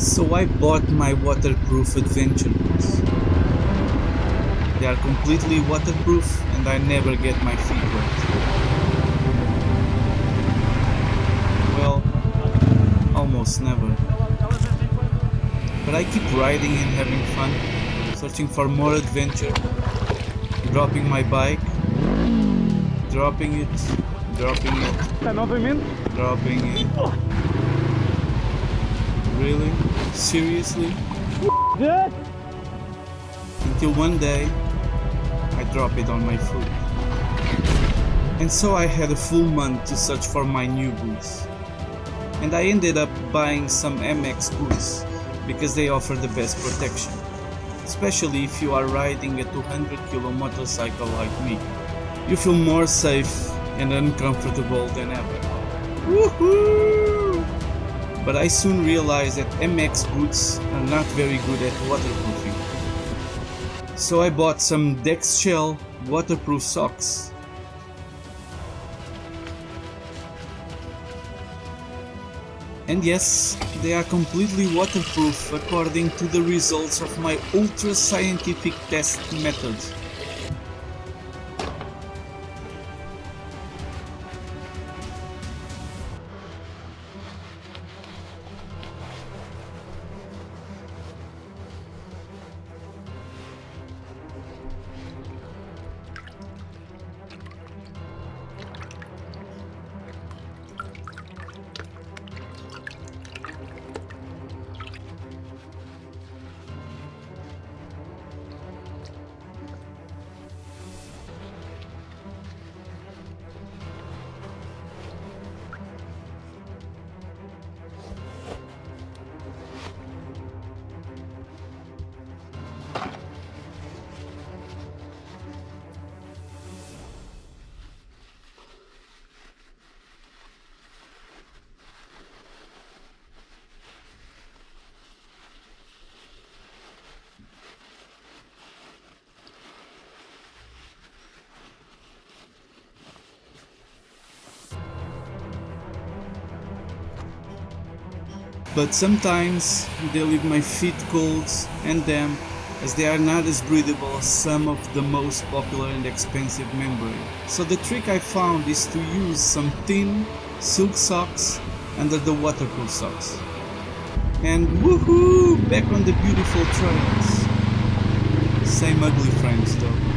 So I bought my waterproof adventure boots. They are completely waterproof and I never get my feet wet. Well, almost never. But I keep riding and having fun, searching for more adventure, dropping my bike, dropping it, dropping it, dropping it. Really? Seriously? Until one day, I drop it on my foot. And so I had a full month to search for my new boots. And I ended up buying some MX boots because they offer the best protection. Especially if you are riding a 200 kilo motorcycle like me. You feel more safe and uncomfortable than ever. Woohoo! But I soon realized that MX boots are not very good at waterproofing. So I bought some Dexshell Waterproof Socks. And yes, they are completely waterproof according to the results of my ultra scientific test method. But sometimes they leave my feet cold and damp, as they are not as breathable as some of the most popular and expensive membrane. So the trick I found is to use some thin silk socks under the waterproof socks. And woohoo! Back on the beautiful trails. Same ugly friends though.